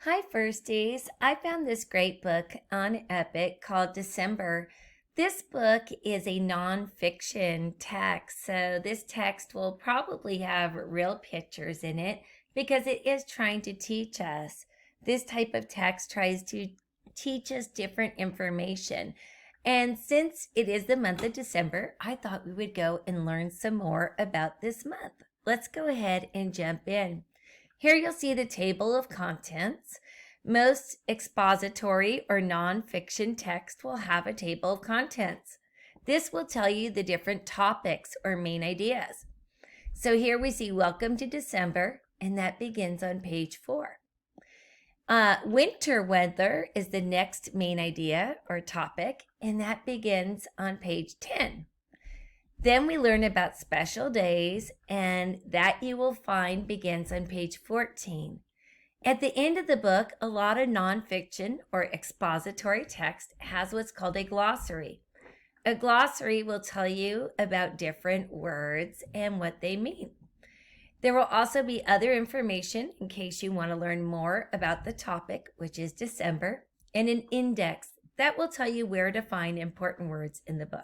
Hi, Firsties. I found this great book on Epic called December. This book is a nonfiction text, so this text will probably have real pictures in it because it is trying to teach us. This type of text tries to teach us different information. And since it is the month of December, I thought we would go and learn some more about this month. Let's go ahead and jump in. Here you'll see the table of contents. Most expository or nonfiction text will have a table of contents. This will tell you the different topics or main ideas. So here we see Welcome to December, and that begins on page 4. Winter weather is the next main idea or topic, and that begins on page 10. Then we learn about special days, and that you will find begins on page 14. At the end of the book, a lot of nonfiction or expository text has what's called a glossary. A glossary will tell you about different words and what they mean. There will also be other information in case you want to learn more about the topic, which is December, and an index that will tell you where to find important words in the book.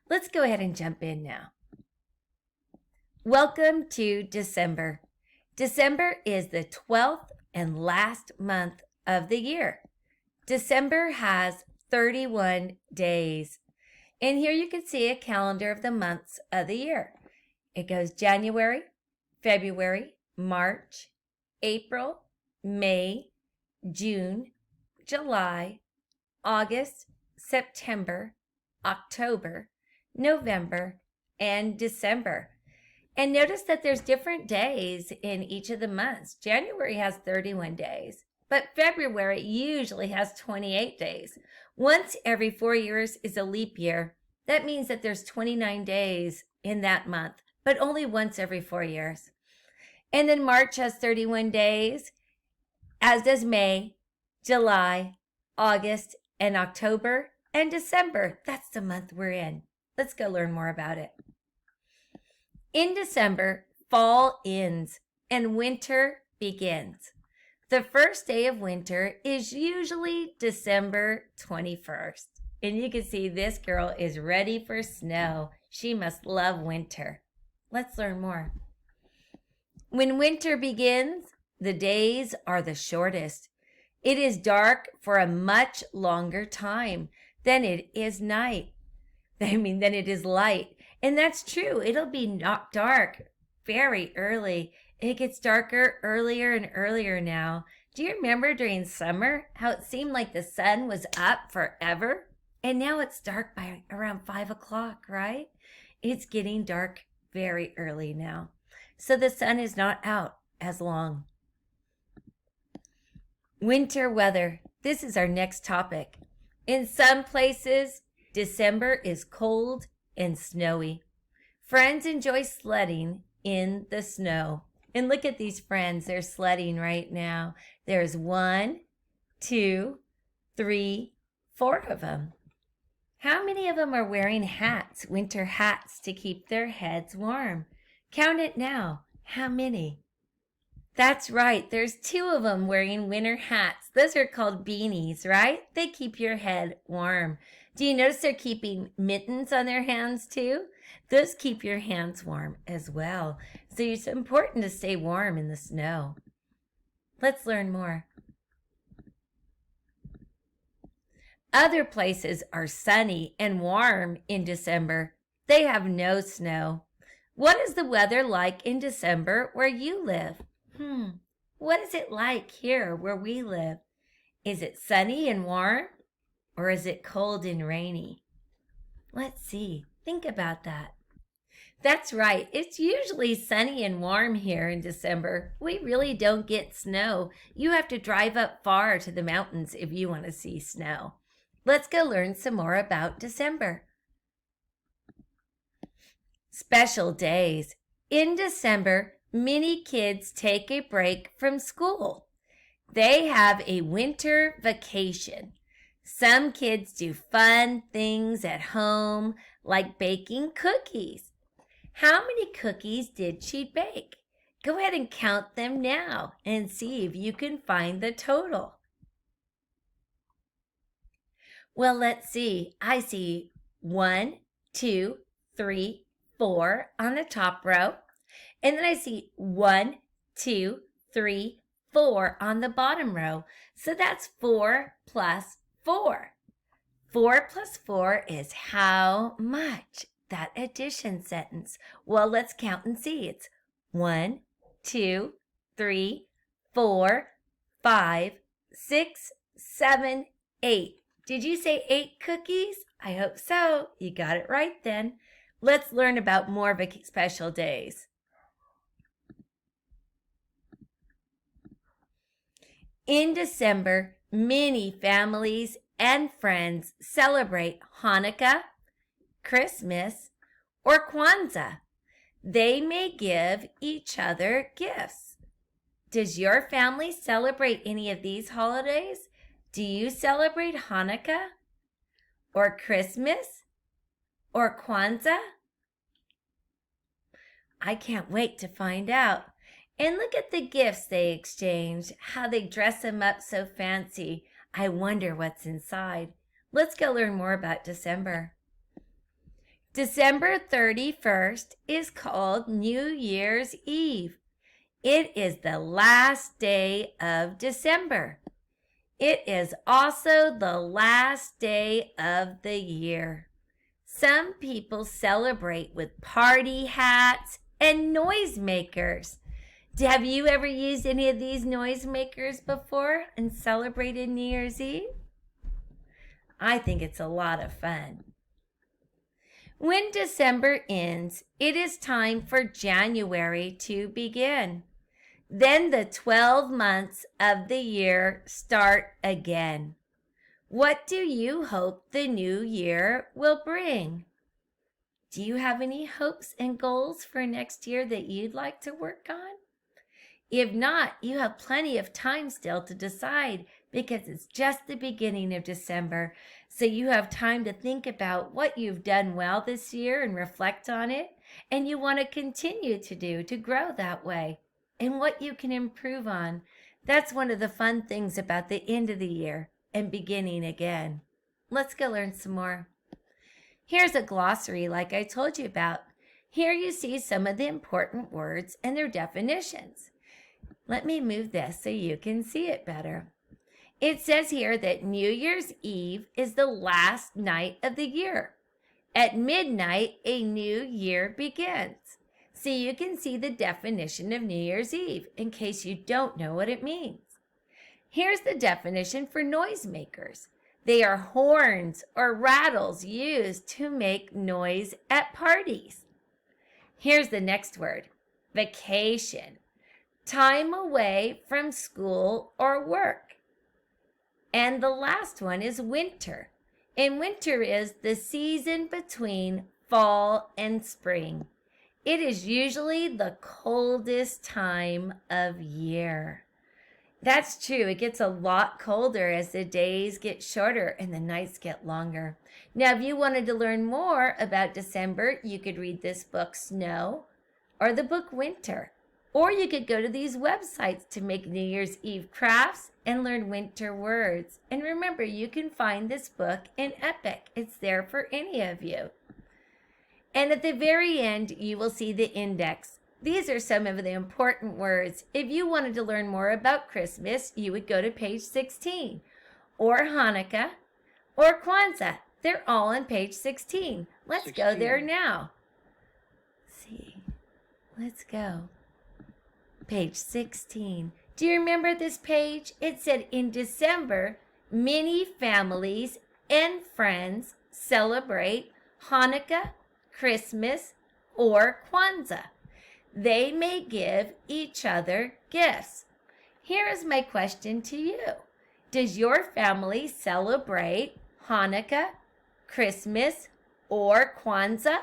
Let's go ahead and jump in now. Welcome to December. December is the 12th and last month of the year. December has 31 days. And here you can see a calendar of the months of the year. It goes January, February, March, April, May, June, July, August, September, October, November, and December. And notice that there's different days in each of the months. January has 31 days, but February usually has 28 days. Once every 4 years is a leap year. That means that there's 29 days in that month, but only once every 4 years. And then March has 31 days, as does May, July, August, and October, and December. That's the month we're in. Let's go learn more about it. In December, fall ends and winter begins. The first day of winter is usually December 21st. And you can see this girl is ready for snow. She must love winter. Let's learn more. When winter begins, the days are the shortest. It is dark for a much longer time than it is night. Than it is light. And that's true. It'll be not dark very early. It gets darker earlier and earlier now. Do you remember during summer how it seemed like the sun was up forever? And now it's dark by around 5 o'clock, right? It's getting dark very early now. So the sun is not out as long. Winter weather. This is our next topic. In some places, December is cold and snowy. Friends enjoy sledding in the snow. And look at these friends. They're sledding right now. There's 1, 2, 3, 4 of them. How many of them are wearing hats, winter hats, to keep their heads warm? Count it now. How many? That's right. There's 2 of them wearing winter hats. Those are called beanies, right? They keep your head warm. Do you notice they're keeping mittens on their hands too? Those keep your hands warm as well. So it's important to stay warm in the snow. Let's learn more. Other places are sunny and warm in December. They have no snow. What is the weather like in December where you live? What is it like here where we live? Is it sunny and warm? Or is it cold and rainy? Let's see. Think about that. That's right. It's usually sunny and warm here in December. We really don't get snow. You have to drive up far to the mountains if you want to see snow. Let's go learn some more about December. Special days. In December, many kids take a break from school. They have a winter vacation. Some kids do fun things at home, like baking cookies. How many cookies did she bake? Go ahead and count them now and see if you can find the total. Well, let's see. I see 1, 2, 3, 4 on the top row. And then I see 1, 2, 3, 4 on the bottom row. So that's 4 plus 4. 4 plus 4 is how much? That addition sentence. Well, let's count and see. It's 1, 2, 3, 4, 5, 6, 7, 8. Did you say 8 cookies? I hope so. You got it right then. Let's learn about more special days. In December, many families and friends celebrate Hanukkah, Christmas, or Kwanzaa. They may give each other gifts. Does your family celebrate any of these holidays? Do you celebrate Hanukkah or Christmas or Kwanzaa? I can't wait to find out. And look at the gifts they exchanged, how they dress them up so fancy. I wonder what's inside. Let's go learn more about December. December 31st is called New Year's Eve. It is the last day of December. It is also the last day of the year. Some people celebrate with party hats and noisemakers. Have you ever used any of these noisemakers before and celebrated New Year's Eve? I think it's a lot of fun. When December ends, it is time for January to begin. Then the 12 months of the year start again. What do you hope the new year will bring? Do you have any hopes and goals for next year that you'd like to work on? If not, you have plenty of time still to decide because it's just the beginning of December. So you have time to think about what you've done well this year and reflect on it. And you want to continue to do to grow that way and what you can improve on. That's one of the fun things about the end of the year and beginning again. Let's go learn some more. Here's a glossary like I told you about. Here you see some of the important words and their definitions. Let me move this so you can see it better. It says here that New Year's Eve is the last night of the year. At midnight, a new year begins. So you can see the definition of New Year's Eve in case you don't know what it means. Here's the definition for noisemakers. They are horns or rattles used to make noise at parties. Here's the next word, vacation. Time away from school or work. And the last one is winter. And winter is the season between fall and spring. It is usually the coldest time of year. That's true. It gets a lot colder as the days get shorter and the nights get longer. Now, if you wanted to learn more about December, you could read this book, Snow, or the book Winter. Or you could go to these websites to make New Year's Eve crafts and learn winter words. And remember, you can find this book in Epic. It's there for any of you. And at the very end, you will see the index. These are some of the important words. If you wanted to learn more about Christmas, you would go to page 16. Or Hanukkah, or Kwanzaa. They're all on page 16. Let's go there now. Let's go. Page 16. Do you remember this page? It said in December, many families and friends celebrate Hanukkah, Christmas, or Kwanzaa. They may give each other gifts. Here is my question to you. Does your family celebrate Hanukkah, Christmas, or Kwanzaa?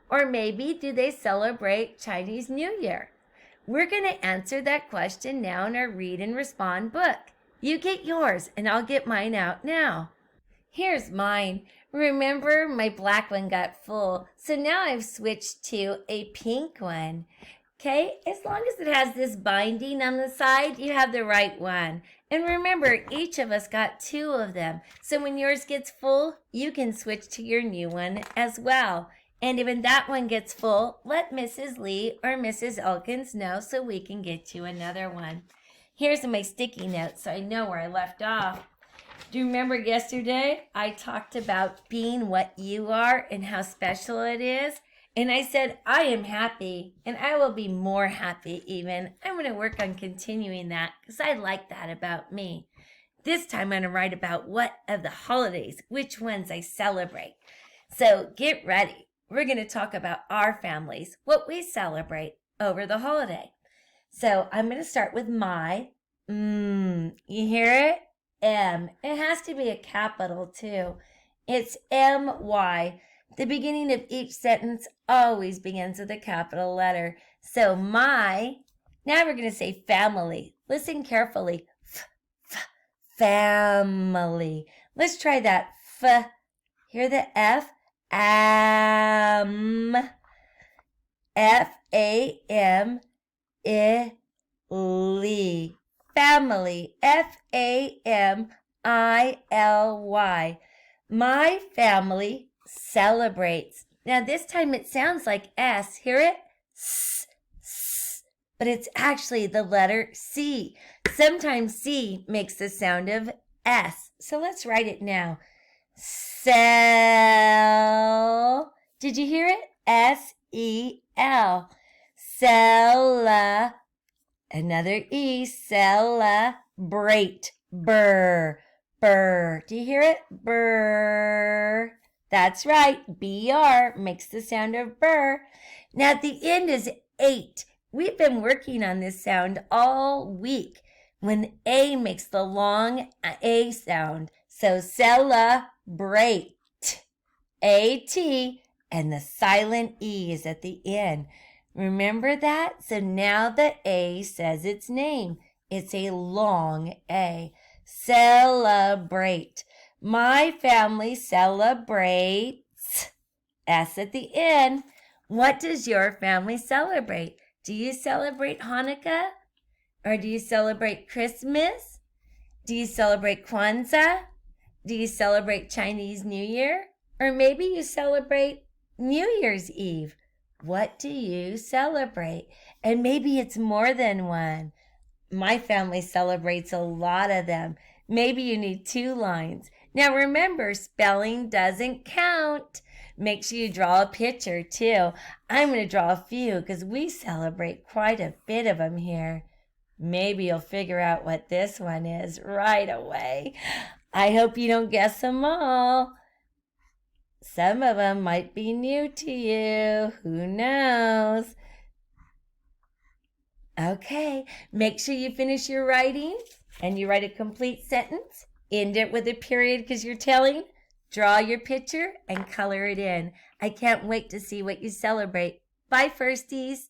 Or maybe do they celebrate Chinese New Year? We're going to answer that question now in our Read and Respond book. You get yours and I'll get mine out now. Here's mine. Remember, my black one got full, so now I've switched to a pink one. Okay, as long as it has this binding on the side, you have the right one. And remember, each of us got 2 of them. So when yours gets full, you can switch to your new one as well. And when that one gets full, let Mrs. Lee or Mrs. Elkins know so we can get you another one. Here's my sticky notes so I know where I left off. Do you remember yesterday I talked about being what you are and how special it is? And I said, I am happy, and I will be more happy even. I'm going to work on continuing that because I like that about me. This time I'm going to write about what of the holidays, which ones I celebrate. So get ready. We're going to talk about our families, what we celebrate over the holiday. So I'm going to start with my. You hear it? M. It has to be a capital too. It's M-Y. The beginning of each sentence always begins with a capital letter. So my, now we're going to say family. Listen carefully. Family. Let's try that. Hear the F? F-A-M-I-L-Y. Family. F-A-M-I-L-Y. My family celebrates. Now this time it sounds like S. Hear it? S, s, but it's actually the letter C. Sometimes C makes the sound of S. So let's write it now. Cell. Did you hear it? S-E-L. Cella. Another E. Celebrate. Burr. Burr. Do you hear it? Burr. That's right. B-R makes the sound of burr. Now at the end is 8. We've been working on this sound all week when A makes the long A sound. So celebrate. A-T, and the silent E is at the end. Remember that? So now the A says its name. It's a long A. Celebrate. My family celebrates. S at the end. What does your family celebrate? Do you celebrate Hanukkah? Or do you celebrate Christmas? Do you celebrate Kwanzaa? Do you celebrate Chinese New Year? Or maybe you celebrate New Year's Eve. What do you celebrate? And maybe it's more than one. My family celebrates a lot of them. Maybe you need 2 lines. Now remember, spelling doesn't count. Make sure you draw a picture too. I'm going to draw a few because we celebrate quite a bit of them here. Maybe you'll figure out what this one is right away. I hope you don't guess them all. Some of them might be new to you. Who knows? Okay, make sure you finish your writing and you write a complete sentence. End it with a period because you're telling. Draw your picture and color it in. I can't wait to see what you celebrate. Bye, firsties.